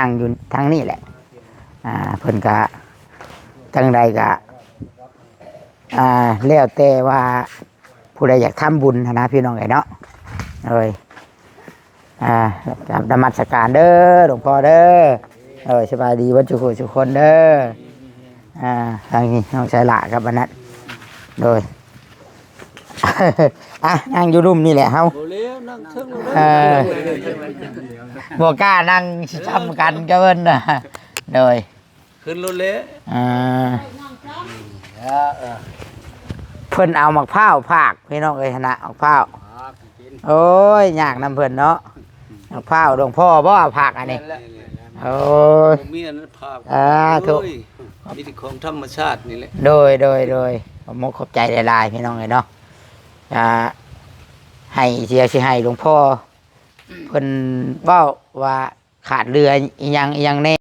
นั่งอยู่ทางนี้แหละเพิ่นก็จังใดก็แล้วแต่ว่าผู้ใดอยากทำบุญนะพี่น้องไอ้เนาะเลยนมัสการเด้อหลวงพ่อเด้อสบายดีวัดจุกทุกคนเด้อทางนี้น้องชายละครับวันนั้นโดยนั่งอยู่รุ่มนี่แหละเฮาบ่กล้านั่งทำกันก็เพิ่นน่ะโดยขึ้นรถเละเพิ่นเอามะพร้าวภาคพี่น้องเอ้ยนะมะพร้าวโอ้ยยากนำเพิ่นเนาะมะพร้าวหลวงพ่อบ่ภาคอันนี้โอ้ยมีอันนั้นภาคถูกมีแต่ของธรรมชาตินี่แหละโดยผมขอบใจหลายๆพี่น้องเอ้ยเนาะให้เสียสิให้หลวงพ่อเพิ่นเว้าว่าขาดเรืออีหยังแน่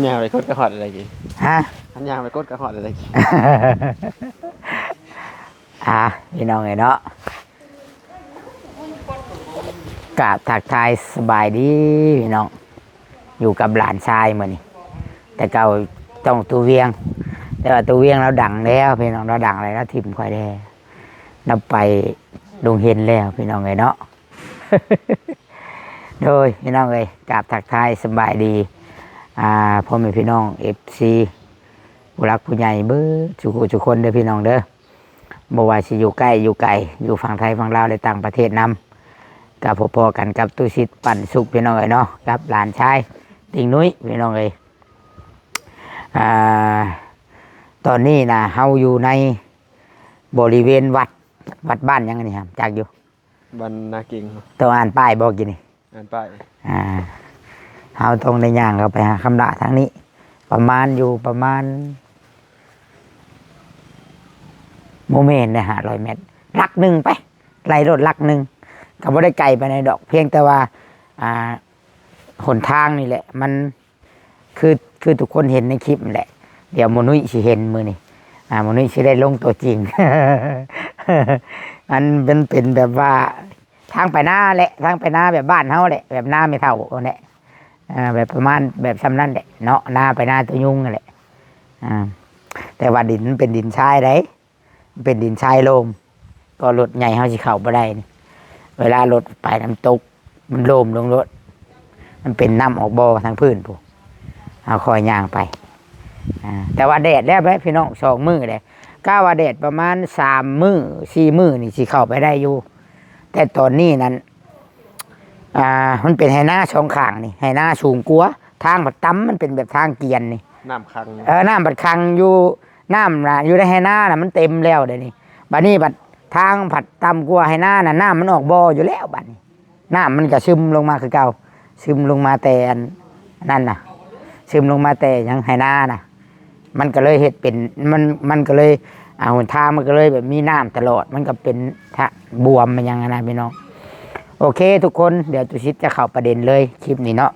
ยางไปกดกระหอดอะไรกินอันยางไปกดกระหอดอะไรกินพี่น้องเอ้ยเนาะกราบทักทายสบายดีพี่น้องอยู่กับหลานชายมื้อนี้แต่เก่าต้องตูเวียงแต่ว่าตูเวียงเราดังแล้วพี่น้องเราดังอะไรแล้วทิมค่อยได้นับไปดงเห็นแล้วพี่น้องเอ้ยเนาะ โดยพี่น้องเอ้ยกราบทักทายสบายดีพ่อแม่พี่น้อง FC ผู้รักผู้ใหญ่เบ้อทุกคนเด้อพี่น้องเด้อบ่ว่าสิอยู่ใกล้อยู่ไกลอยู่ฝั่งไทยฝั่งลาวและต่างประเทศนำกับพอๆกันกับตุสิทธิ์ปั่นสุขพี่น้องเอ้ยเนาะกับหลานชายติงนุ้ยพี่น้องเอ้ยตอนนี้นะเฮาอยู่ในบริเวณวัดบ้านยังไงนี่ครับจากอยู่บ้านนากิ่งตัวอ่านป้ายบอกกินนี่อ่านป้ายเฮาตรงในย่างเราไปหาคำละทางนี้ประมาณโมเมนต์นะ100 เมตรลักหนึ่งไปไล่รถลักหนึ่งก็บ่ได้ไกลไปในดอกเพียงแต่ว่าหนทางนี่แหละมันคือทุกคนเห็นในคลิปแหละเดี๋ยวโมนุ้ยสิเห็นมือนี่โมนุ้ยสิได้ลงตัวจริง มันเป็นแบบว่าทางไปหน้าแหละทางไปหน้าแบบบ้านเฮาแหละแบบหน้าไม่เท่าแหละแบบประมาณแบบซ้ำนั่นแหละเนาะหน้าไปหน้าตัวยุ่งนั่นแหละแต่ว่าดินเป็นดินทรายได้เป็นดินทรายโลมก็รถใหญ่เฮาสิเข้าบ่ได้นี่เวลารถไปน้ำตกมันโลมลงรถมันเป็นน้ำออกบ่อทางพื้นพวกเอาคอยย่างไปแต่ว่าแดดแล้วไหมพี่น้อง2 มื้อเลยก้าว่าแดดประมาณ3 มื้อ4 มื้อนี่สิเข้าไปได้อยู่แต่ตอนนี้นั้นมันเป็นไหหน้าช่องข้างนี่ไหหน้าสูงกว่าทางบัดตั้มมันเป็นแบบทางเกียนนี่น้ำคังน้ำบัดคังอยู่น้ำนะอยู่ในไหหน้าน่ะมันเต็มแล้วเดี๋ยวนี้บัดนี้บัดทางผัดต่ำกว่าไหหน้าน่ะน้ำมันออกบ่ออยู่แล้วบัดนี้น้ำมันก็ซึมลงมาคือเก่าซึมลงมาแต่นั่นน่ะซึมลงมาแต่ยังไหหน้าน่ะมันก็เลยเห็ดเป็นมันก็เลยหนทางมันก็เลยแบบมีน้ำตลอดมันก็เป็นบวมมันยังไงนะพี่น้องโอเคทุกคนเดี๋ยวตุชิตจะเข้าประเด็นเลยคลิปนี้เนาะ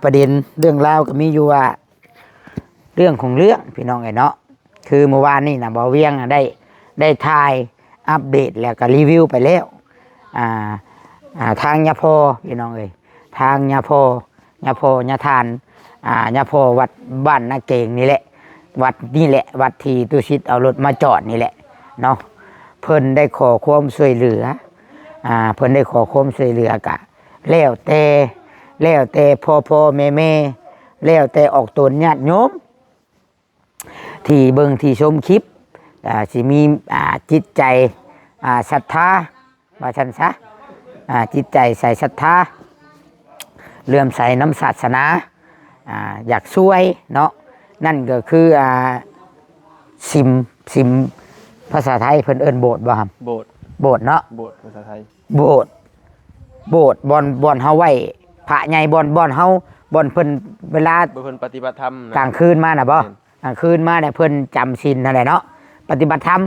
ประเด็นเรื่องราวก็มีอยู่ว่าเรื่องของเรื่องพี่น้องไอ้เนาะคือเมื่อวานนี่นะบ่าวเวียงได้ถ่ายอัปเดตแล้วก็รีวิวไปแล้วทางยาโพพี่น้องเอ้ยทางยาโพยาทานยาโพวัดบ้านนาเกงนี่แหละวัดนี่แหละวัดที่ตุชิตเอารถมาจอดนี่แหละเนาะเพิ่นได้ขอความช่วยเหลือเพิ่นได้ขอความช่วยเหลือกะแล้วแต่พ่อแม่แล้วแต่ออกตนญาติโยมที่เบิ่งที่ชมคลิปสิมีจิตใจศรัทธาว่าซั่นซะจิตใจใส่ศรัทธาเลื่อมใสน้ำศาสนาอยากช่วยเนาะนั่นก็คือซิมภาษาไทยเพิ่นเอิ้นโบสถ์บ่ครับโบสถ์เนาะโบสถ์ภาษาไทยโบสถ์บ่อนเฮาไว้พระใหญ่บ่อนเฮาบ่อนเพิ่นเวลาเพิ่นปฏิบัติธรรมกลางคืนมาน่ะบ่กลางคืนมาเนี่ยเพิ่นจำศีลนั่นแหละเนาะปฏิบัติธรรม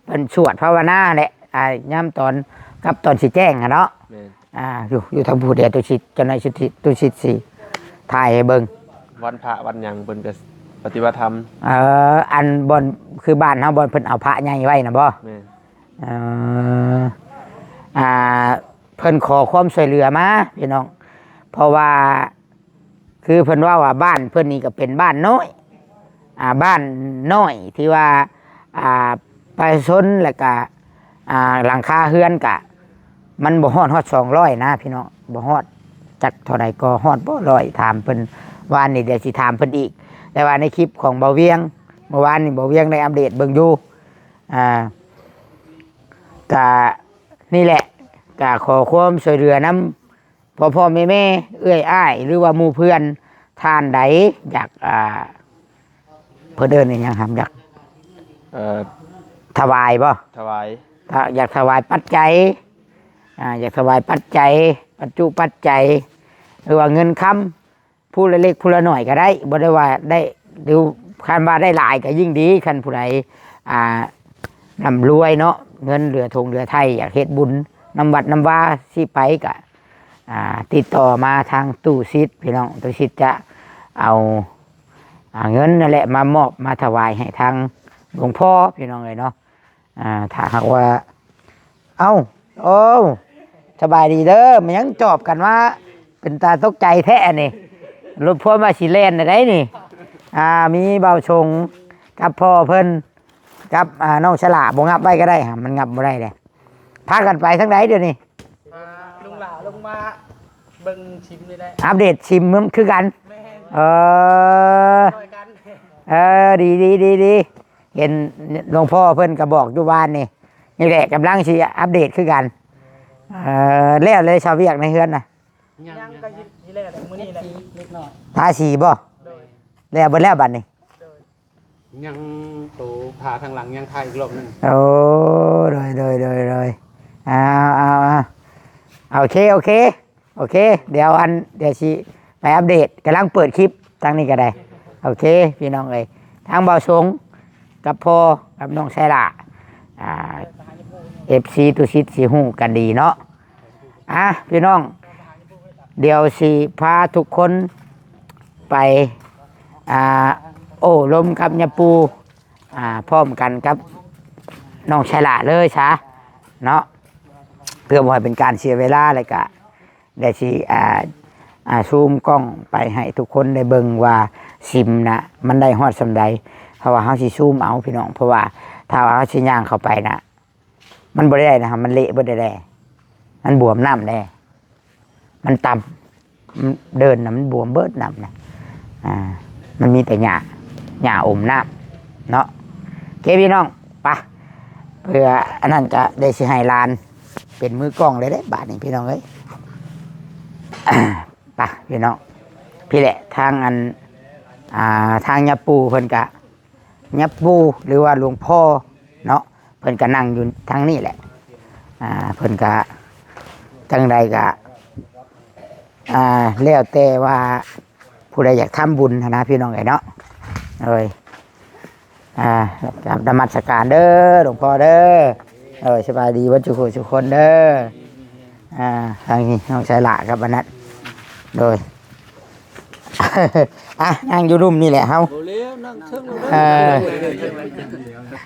เพิ่นสวดภาวนาแหละยามตอนสิแจ้งเนาะอยู่ทางผู้เดียวตุชิตจนในตุชิตสิถ่ายให้เบิ่งวันพระวันหยังเพิ่นก็ป ฏิบัติธรรม อันบอนคือบ้านเฮาบอนเพิ่นเอาพระใหญ่ไว้นะบ่ แม่น เอ่อเพิ่นขอความช่วยเหลือมาพี่น้องเพราะว่าคือเพิ่นว่าบ้านเพิ่นนี่ก็เป็นบ้านน้อยบ้านน้อยที่ว่าประชาชนแล้วก็หลังคาเฮือนกะมันบ่ฮอด200นะพี่น้องบ่ฮอดจักเท่าใดก็ฮอดบ่100ถามเพิ่นว่านี่เดี๋ยวสิถามเพิ่นอีกแต่ว่าในคลิปของเบาเวียงเมื่อวานนี่เบาเวียงได้อัปเดตเบิ่งอยู่กะนี่แหละกะขอความช่วยเหลือนำพ่อแม่เอื้อยอ้ายหรือว่าหมู่เพื่อนท่านใดอยากเพิ่นเอิ้นอิหยังครับอยากถวายบ่ ถวาย ถ้าอยากถวายปัจจัยอยากถวายปัจจัยปัจจุปัจจัยหรือว่าเงินคำผู้ละเล็กผู้ละหน่อยก็ได้บ่ได้ว่าได้หรือคันว่าได้หลายก็ยิ่งดีคันผู้ใดร่ำรวยเนาะเงินเหลือทงเหลือไทยอยากเฮ็ดบุญนำวัดนำว่าสิไปก็ติดต่อมาทางตู้ซิดพี่น้องตู้ซิดจะเอาเงินนั่นแหละมามอบมาถวายให้ทางหลวงพ่อพี่น้องเลยเนาะถ้าหากว่าโอ้สบายดีเด้อมันยังจอบกันว่าเป็นตาตกใจแท้นี่รถพ่วงมาสิเลนได้นี่มีเบาชงกับพ่อเพิ่นกับน้องฉลาบ่งับไว้ก็ได้มันงับบ่ได้เลยพากันไปทั้งไหนเดี๋ยวนี้ลุงหล่าลงมาเบิ่งชิมเลยได้อัปเดตชิมมันคือกันดีเห็นหลวงพ่อเพิ่นก็บอกอยู่บ้านนี่แหละกำลังสิอัปเดตคือกันแล้วเลยชาวเวียกในเฮือนน่ะยังก็ยี่แรกมื้อนี้แหละเล็กน้อยทาสีบ่แล้วเบิดแล้วบัดนี้ยังโตผ่าทางหลังยังทายอีกรอบนึงโอ้เลยโอเคเดี๋ยวสิไปอัปเดตกำลังเปิดคลิปทางนี้ก็ได้โอเคพี่น้องเอ้ยทางเบาชงกับพ่อกับน้องชายละFC ตุชิดสีหูกันดีเนาะพี่น้องเดี๋ยวสิพาทุกคนไปโอ้ลมกับยาปูพร้อมกันกับน้องชายละเลยซะเนาะเพื่อบ่ให้เป็นการเสียเวลาเลยกะได้สิซูมกล้องไปให้ทุกคนได้เบิ่งว่าซิมนะมันได้ฮอดสำใดเพราะว่าเขาสิซูมเอาพี่น้องเพราะว่าถ้าเขาสิย่างเข้าไปนะมันบ่ได้นะครับมันเละบ่ได้มันบวมน้ำแน่มันต่ำเดินนะมันบวมเบิดน้ำนะมันมีแต่หญ้าอมน้ำเนาะโอเคพี่น้องไปเพื่ออันนั้นก็ได้สิให้ลานเป็นมือกล้องเลยได้บาทนี้พี่น้องเอ้ยไปพี่น้องพี่แหละทางทางยาปูเพิ่นกะยาปูหรือว่าหลวงพ่อเนาะเพิ่นกะนั่งอยู่ทางนี้แหละเพิ่นกะจังใดกะแล้วแต่ว่าผู้ใดอยากทำบุญนะพี่น้องไอ้เนาะกราบนมัสการเด้อหลวงพ่อเด้อสบายดีวันทุกคนเด้อทางนี้น้องชายละครับวันนั้นโดยนั่งอยู่รุ่มนี่แหละเฮา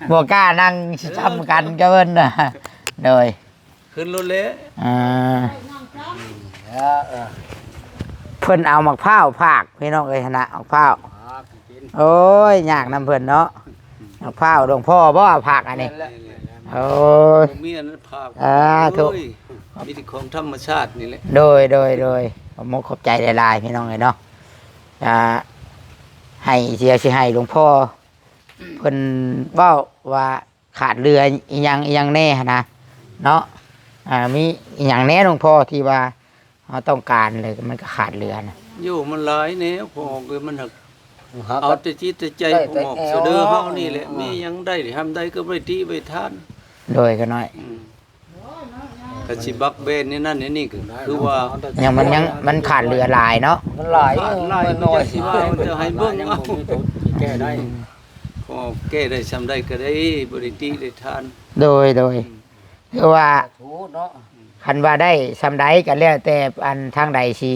บัวกล้านั่งช้ำกันก็เพิ่นน่ะโดยขึ้นรถเละเพิ่นเอามะพร้าวภาคพี่น้องเอ้ยนะมะพร้าวโอ้ยยากนำเพิ่นเนาะมะพร้าวหลวงพ่อบ่ภาคอันนี้โอ้ยมีอันนั้นภาคถูกมีแต่ของธรรมชาตินี่แหละโดยผมขอบใจหลายๆพี่น้องเอ้ยเนาะให้เสียสิให้หลวงพ่อเพิ่นเว้าว่าขาดเรืออีหยังแน่นะเนาะมีอีหยังแน่หลวงพ่อที่ว่าเราต้องการเลยมันก็ขาดเรือนะอยู่มันหลายแนวพอคือมันเอาแต่จิตแต่ใจผมออกเสดอเฮานี่แหละมียังได้ทำได้ก็บ่ได้ไปทานโดยก็น้อยก็สิบักเบนนี่นั่นนี่คือว่ามันขาดเรือหลายเนาะมันหลายน้อยสิว่าจะให้เบิ่งเอาแก้ได้พอแก้ได้ซำได้ก็ได้บ่ได้ติได้ทานโดยคือว่าคันว่าได้ซำใดก็แล้วแต่อันทางใดสิ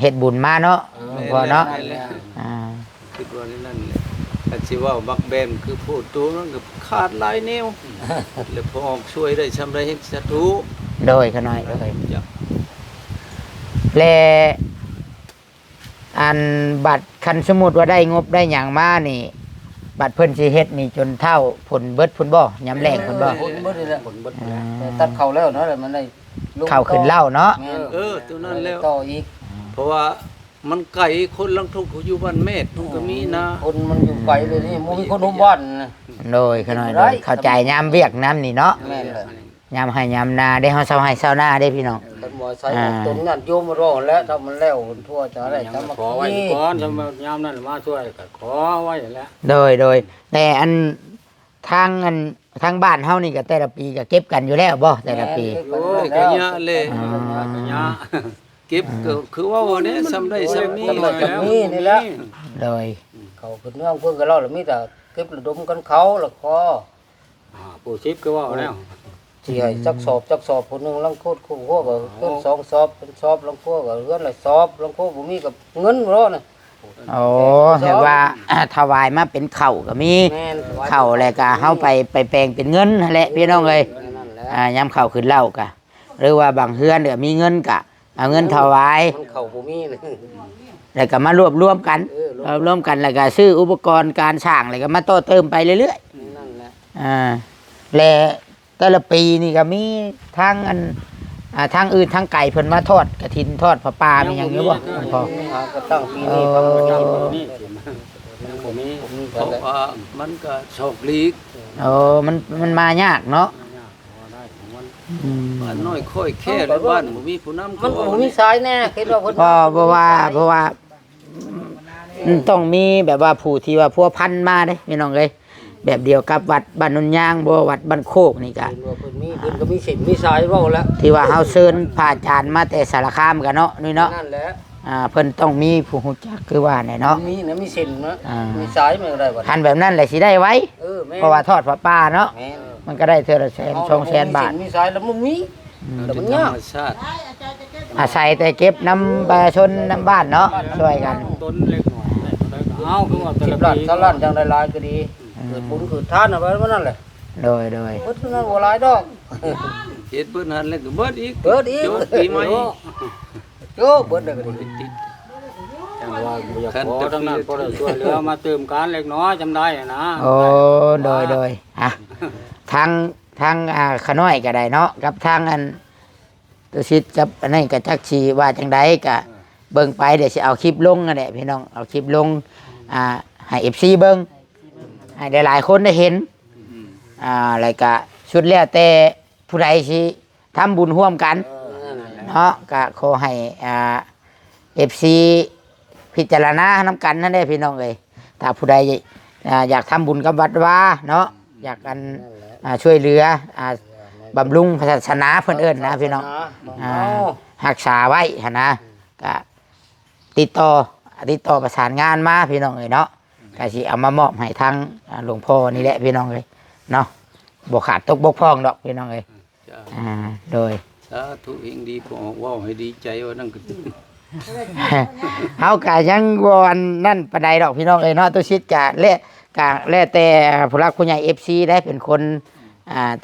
เฮ็ดบุญมาเนาะพอเนาะคิดว่านั่นแหละ ก็สิว่าบักแบนคือพูดตัวนั้นก็ขาดหลายแนวแล้วพอออกช่วยได้ซำใดเฮ็ดสาธุ โดยขน้อยโดย จ้ะ และอันบัตรคันสมมุติว่าได้งบได้หยังมานี่ บัตรเพิ่นสิเฮ็ดนี่จนเท่าผลเบิดพุ่นบ่ยามแรงพุ่นบ่ ผลเบิดนี่แหละผลเบิดแต่ตัดเข้าแล้วเนาะแล้วมันได้ลูก เข้าขึ้นเหล้าเนาะ แม่น ตัวนั้นแล้ว ต่ออีก เพราะว่ามันไกลคนลังทุกข์อยู่บ้านแม่ทุกก็มีนะ คนมันอยู่ไกลเลยนี่บ่มีคนหุบบ้านนะ โดยขน้อยโดยเข้าใจยามเวียกน้ำนี่เนาะ แม่นเลย ยามให้ยามนาได้เฮาเซาให้เซาหน้าได้พี่น้อง กันบ่ใส่ตนนั้นโยมมารอแล้วถ้ามันแล้วทั่วจะได้ถ้ามา ขอไว้ นี่ ก่อนสำหรับยามนั้นมาช่วยก็ขอไว้แล้ว โดยแต่อันทางบ้านเฮานี่ก็แต่ละปีก็เก็บกันอยู่แล้วบ่แต่ละปี โอ้ยก็ยะเลย ยะ เก็บก็คือว่าวันนี้ซำได้ซำนี้ สำหรับจากนี้นี่แหละ โดย เขาขึ้นเมืองเพิ่นก็เล่าแล้วมีแต่เก็บระดมกันเขาแล้วก็ ผู้ชิปก็ว่าแล้ว สิให้จักสอบผู้หนึงลังโคตรคู่ก็เพิ่น2สอบเป็นสอบลังโคก็เรือนละสอบลังโคบ่มีกับเงินบ่น่ะ โอ้แต่ว่า ถวายมาเป็นข้าวก็มี แม่น ข้าวแล้วก็เฮาไปแปลงเป็นเงินนั่นแหละพี่น้องเอ้ย นั่นแหละ ยามข้าวขึ้นเหล้าก็หรือว่าบางเฮือนเดี๋ยวมีเงินก็เอาเงินถวาย มันเข้าบ่มีเลย แล้วก็มารวมกัน รวมกันแล้วก็ซื้ออุปกรณ์การสร้างแล้วก็มาต่อเติมไปเรื่อย นั่นแหละ ๆและแต่ละปีนี่ก็มีทั้งทางอื่นทางไก่เพิ่นมาทอดกฐินทอดผ้าป่ามีหยังอยู่บ่หลวงพ่อ หาก็ตั้งปีนี้ฟังก็ตั้ง นี่ยังบ่มี ผมมี เพ ก็ ราะ ได้ ว่ามันก็โชคลีก มันมายากเนาะ บ้านน้อยค่อยแค่แล้วบ้านบ่มีผู้นำ มันก็บ่มีสายแน่คิดว่าเพิ่น เพราะว่าต้องมีแบบว่าผู้ที่ว่าพัวพันมาเด้พี่น้องเอ้ยแบบเดียวกับวัดบ้านนนยางบ่วัดบ้านโคกนี่ก็ เห็นว่าเพิ่นก็มีสิทธิ์มีสายเว้าแล้ว ที่ว่าเฮาเชิญพระอาจารย์มาแต่สารคามกันเนาะนี่เนาะ นั่นแหละ เพิ่นต้องมีผู้ฮู้จักคือว่าเนี่ยเนาะ มีนะมีสิทธิ์นะ อ่า มีสายมันก็ได้บ่ คันแบบนั้นแหละสิได้ไว้ แม่ เพราะว่าทอดผ้าป่าเนาะ แม่น มันก็ได้เทื่อละแสน200,000 บาท มีสายแล้วมันมีแต่มัน ธร ยาก รมชาติ อาศัยแต่เก็บน้ำประชาชนน้ำบ้านเนาะช่วยกัน ต้นเล็กหน่อยเอาคือว่าแต่ สิ ละ บล้าน ปี 20ล้านจังได้หลายก็ดีเกิดบุญเกิดทานเอาไว้มันนั่นแหละ โดย เบิดเท่านั้นบ่หลายดอก เฮ็ดเบิ่นหันแล้วก็เบิดอีก เบิดอีก โยนปีใหม่ โยเบิดได้ก็ดี ติด จังว่าบ่อยากขอทั้งนั้นพอได้ช่วยเหลือมาเติมการเล็กน้อยจำได้นะ โอ้โดยอ่ะทางขน้อยก็ได้เนาะกับทางอันตัวชิดกับอันนั้นก็จักชีว่าจังใดก็เบิ่งไปเดี๋ยวสิเอาคลิปลงนั่นแหละพี่น้องเอาคลิปลงให้ FC เบิ่งให้ได้หลายคนได้เห็นแล้วก็ชุดแล้วแต่ผู้ใดสิทำบุญร่วมกันเนาะก็ขอให้FC พิจารณานํกันนั่นแหละพี่น้องเอ้ยถ้าผู้ใดอยากทำบุญกับวัดว่าเนาะอยากกันช่วยเหลือบำรุงศาสนาเพิ่นเอิ้นนะพี่น้องรักษาไว้หั่นนะก็ติดต่อประสานงานมาพี่น้องเอ้ยเนาะก็สิเอามามอบให้ทางหลวงพ่อนี่แหละพี่น้องเอ้ยเนาะบ่ขาดตกบกพร่องดอกพี่น้องเอ้ย จ้ะ โดย สาธุเฮงดีพอเว้าให้ดีใจว่านั่นก็ เฮากะยังบ่อันนั่นปานใดดอกพี่น้องเอ้ยเนาะตัวชิดกะแล้วแต่ผู้หลักผู้ใหญ่ FC ได้เป็นคน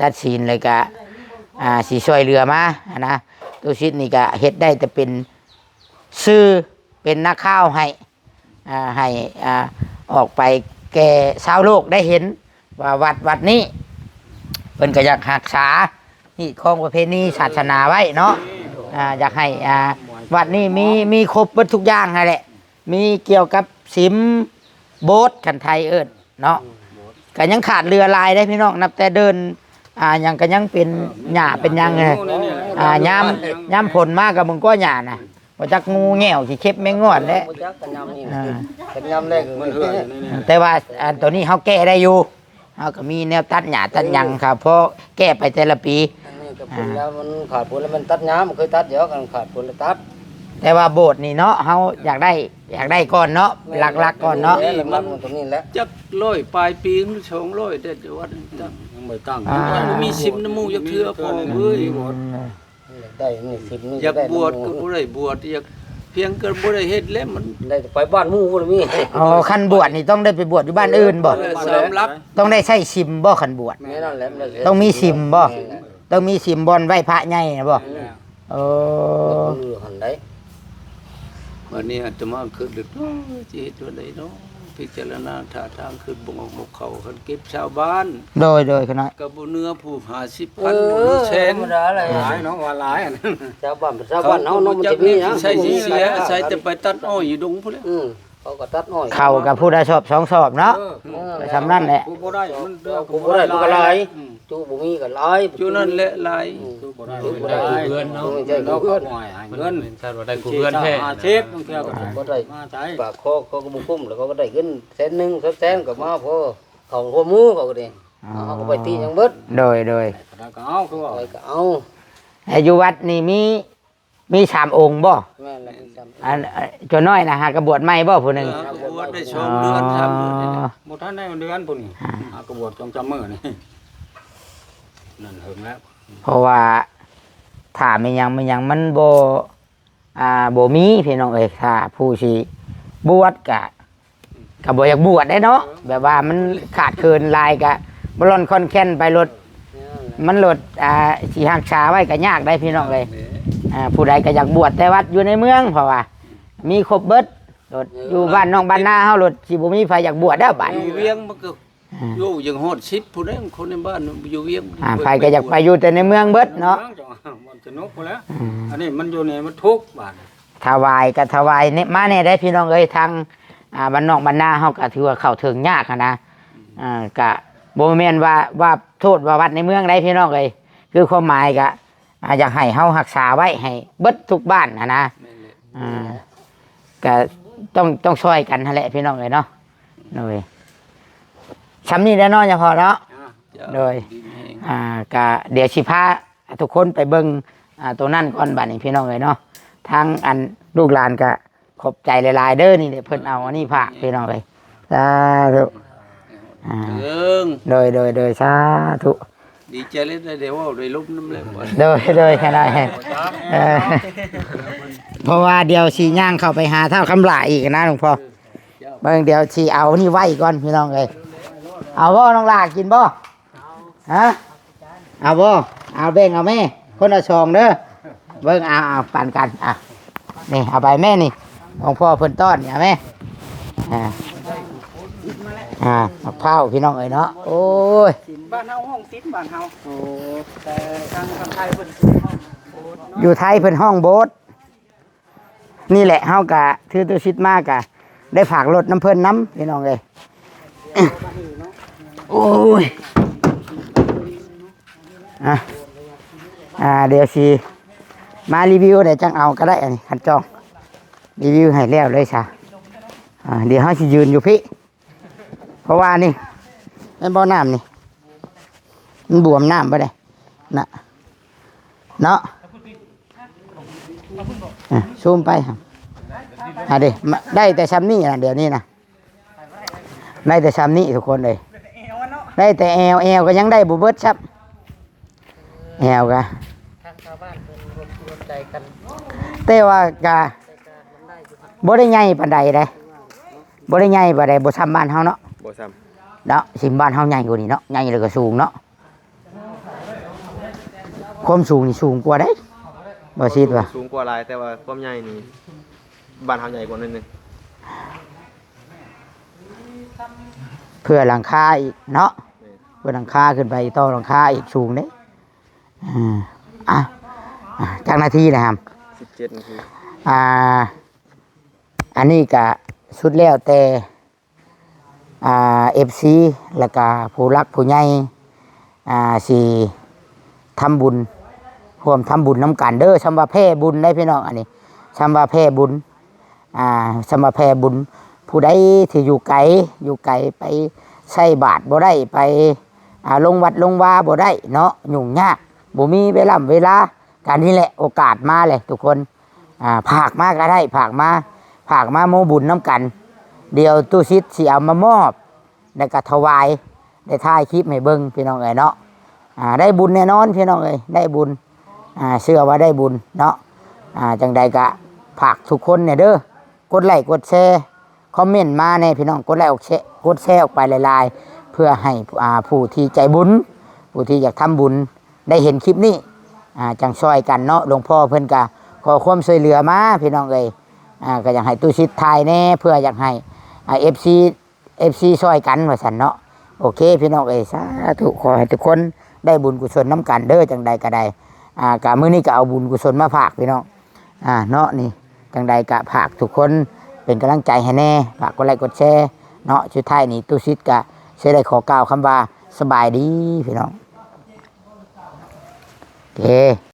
ตัดสินเลยก็สิช่วยเหลือมานะตัวชิดนี่ก็เฮ็ดได้แต่เป็นชื่อเป็นนักข่าวให้ออกไปแก่ชาวโลกได้เห็นว่าวัดนี้เพิ่นก็อยากรักษานี่ของประเพณีศาสนาไว้เนาะอยากให้วัดนี้มีครบเบิดทุกอย่างนั่นแหละมีเกี่ยวกับศิลป์โบสถ์กันไทยเอิ้นเนาะก็ยังขาดเรือลายได้พี่น้องนับแต่เดินยังก็ยังเป็นหญ้าเป็นหยังไงยามผลมากกับมึงก็หญ้านะบ่จักงูแง่วสิเข็บแมงงอดแล้ว บ่จักกันยำนี่กันยำแรก มันเหื่อยนี่ แต่ว่าตัวนี้เฮาแก้ได้อยู่เฮาก็มีแนวตัดหญ้าตัดหยังครับเพราะแก้ไปแต่ละปี อันนี้ก็ผลแล้วมันขาดผลแล้วมันตัดหญ้ามันเคยตัดเดี๋ยวกันขาดผลแล้วตัด แต่ว่าโบสถ์นี่เนาะเฮาอยากได้ก่อนเนาะหลักๆก่อนเนาะ แล้วมันตรงนี้แหละ จักร้อยปลายปีหรือ200ได้วัดตั้ง ยังไม่ตั้ง บ่มีสิมน้ำมูกยักเทื่อพอเอ้ย ได้นี่10นี่ อยากบวชก็บ่ได้บวชอยาก เพียงก็บ่ได้เฮ็ดแล้วมัน ได้ไปบ้านหมู่พุ่นมี อ๋อคันบวชนี่ต้องได้ไปบวชอยู่บ้านอื่นบ่ สำรับ ต้องได้ใช้ซิมบ่คันบวช แม่นั่นแหละมันได้ ต้องมีซิมบ่ต้องมีซิมบอลไหว้พระใหญ่นะบ่เออ หันได้ วันนี้อาตมาคือดึกเนาะสิเฮ็ดจังไดเนาะพิจารณาท่าทางคือบ่งอกเขาคันเก็บชาวบ้าน โดยขน้อย ก็บ่เนื้อผู้50,000 เอ บ่ อ เนื้อแสน ธรรมดาเลย หลายเนาะว่าหลายอันนั้น ชาวบ้านชาวบ้านเฮาเนาะมันจะมีหยัง ใส่เสียใส่แต่ไปตัดอ้อยอยู่ดงพุ่นแหละ เขาก็ตัดอ้อย เข้ากับผู้ได้ชอบ2สอบเนาะไปทำนั่นแหละ กูบ่ได้มันเด้อ กูบ่ได้มันก็หลายจูบ่มีก็หลาย อยู่นั่นแหละหลาย กูบ่ได้ จูบ่ได้ เพื่อนเนาะ ไม่ใช่ เรา เพื่อน หน่อยให้เงิน ชาติว่าได้กูเพื่อนแท้ อาเชฟต้องเที่ยวกัน บ่ได้ มาใช้ ปากคอเขาก็บ่คุ้มแล้วเขาก็ได้เงินแสนนึงแสนก็มาพอเขาหัวมือเขาก็ได้เขาก็ไปตีหยังเบิด โดย แล้วก็เอาคือว่า ไปก็เอา อายุวัดนี่มี3องค์บ่ แม่นแล้วจำ อันจนน้อยนะฮะกระบวชใหม่บ่ผู้หนึง บวชได้2เดือน3เดือนนี่แหละ บ่ทันได้เดือนพุ่นนี่หากระบวดจงจำมื้อนี่นั่นถึงแล้ว เพราะว่าถ้าไม่ยังมันบ่มีพี่น้องเอ้ยถ้าผู้สิบวชก็บ่อยากบวชได้เนาะแบบว่ามันขาดเกินลายก็บ่ร่อนค่อนแค้นไปรถมันรถสิรักษาไว้ก็ยากได้พี่น้องเอ้ยผู้ใดก็อยากบวชแต่วัดอยู่ในเมืองเพราะว่า มีครบเบิดรถอยู่บ้านนอกบ้านนาเฮารถสิบ่มีไผอยากบวชแล้วบัด อยู่เวียงมันก็อยู่ยังฮอด10ผู้ใดคนในบ้านอยู่เวียง ไผก็อยากไปอยู่แต่ในเมืองเบิดเนาะ มันสนุกพุ่นแล้วอันนี้มันอยู่ในมันทุกข์บาด ถวายก็ถวายเนี่ยมาเนี่ยได้พี่น้องเอ้ยทางบ้านนอกบ้านนาเฮาก็ถือว่าเข้าถึงยากอะนะก็บ่แม่นว่าโทษว่าวัดในเมืองได้พี่น้องเอ้ยคือความหมายก็อยากให้เฮารักษาไว้ให้เบิดทุกบ้านนะก็ต้องช่วยกันนั่นแหละพี่น้องเอ้ยเนาะโดยซ้ำนี้แล้วเนาะอย่าพอเนาะโดยก็เดี๋ยวสิพาทุกคนไปเบิ่งตัวนั่นก่อนบัดนี้พี่น้องเอ้ยเนาะทางอันลูกหลานก็ขอบใจหลายๆเด้อนี่เดี๋ยวเพิ่นเอาอันนี้ฝากพี่น้องเลยสาธุโดยสาธุ ดีใจเลยได้ว่าได้ลบน้ำแล้ว โดยขนาดเพราะว่าเดี๋ยวสีย่างเข้าไปหาเท่าคำหลายอีกนะหลวงพ่อเบิ่งเดี๋ยวสีเอานี่ไว้ก่อนพี่น้องเลยเอาบ่น้องหลากินบ่ฮะเอาบ่เอาแบ่งเอาแม่คนละซองเด้อเบิ่งเอาปั่นกันนี่เอาไปแม่นี่ของพ่อเพิ่นต้อนเนี่ยแม่มะพร้าวพี่น้องเอ้ยเนาะโอ้ย บ้านเฮาห้องติดบ้านเฮาโอ้แต่ทางไทยเพิ่น อยู่ไทยเพิ่นห้องโบ๊ทนี่แหละเฮากะถือตัวชิดมากกะได้ฝากรถน้ำเพิ่นน้ำพี่น้องเอ้ยโอ้ยเดี๋ยวสิมารีวิวเดี๋ยวจังเอาก็ได้อันนี้ขันจองรีวิวให้แล้วเลยจ้ะเดี๋ยวเขาสิยืนอยู่พี่เพราะว่านี่เป็นบ่อน้ำนี่มันบวมน้ำไปเลยนะเนาะซูมไปครับเดี๋ยวได้แต่ซ้ำนี่นะเดี๋ยวนี้นะได้แต่ซ้ำนี่ทุกคนเลยได้แต่แอลก็ยังได้บุเบิดครับแอลก็แต่ว่ากะบ่ได้ใหญ่ปานใดเลยบ่ได้ใหญ่ปานใดบ่ซ้ำบ้านเฮาเนาะ บ่ซ้ เนาะสิบ้านเฮาใหญ่กว่านี้เนาะใหญ่เลยก็สูงเนาะความสูงนี่สูงกว่าได้บ่คิดว่า สูงกว่าหลายแต่ว่าความใหญ่นี่บ้านเฮาใหญ่กว่านิดนึง เพื่อหลังคาอีกเนาะเพื่อหลังคาขึ้นไปต่อหลังคาอีกสูงเด้จากนาทีนะครับ 17นาที อันนี้ก็สุดแล้วแต่FC แล้วก็ผู้รักผู้ใหญ่สิทำบุญร่วมทำบุญน้ำกันเด้อสำหรับแพ่บุญได้พี่น้องอันนี้สำหรับแพ่บุญสำหรับแพ่บุญผู้ใดที่อยู่ไกลไปใส่บาตรบ่ได้ไปลงวัดลงวาบ่ได้เนาะยุ่งยากบ่มีเวลาการนี้แหละโอกาสมาเลยทุกคนผากมาก็ได้ผากมาโมบุญน้ำกันเดี๋ยวตู้ซิดสิเอามามอบแล้วก็ถวายได้ถ่ายคลิปให้เบิ่งพี่น้องเอ้ยเนาะได้บุญแน่นอนพี่น้องเอ้ยได้บุญเชื่อว่าได้บุญเนาะจังใดก็ ฝากทุกคนเนี่ยเด้อกดไลค์กดแชร์คอมเมนต์มาในพี่น้องกดไลค์กดแชร์ออกไปหลายๆเพื่อให้ผู้ที่ใจบุญผู้ที่อยากทำบุญได้เห็นคลิปนี้จังช่วยกันเนาะหลวงพ่อเพิ่นก็ขอความช่วยเหลือมาพี่น้องเอ้ยก็อยากให้ตู้ชิดทายแน่เพื่ออยากให้FC ช่วยกันว่าซั่นเนาะโอเคพี่น้องเอ้ยสาธุขอให้ทุกคนได้บุญกุศลน้ำกันเด้อจังใดก็ได้กะมื้อนี้ก็เอาบุญกุศลมาฝากพี่น้องเนาะนี่จังใดกะฝากทุกคนเป็นกำลังใจให้แน่ฝากกดไลค์กดแชร์เนาะสุดท้ายนี้ตู้ชิดก็สิได้ขอกล่าวคำว่าสบายดีพี่น้องโอเค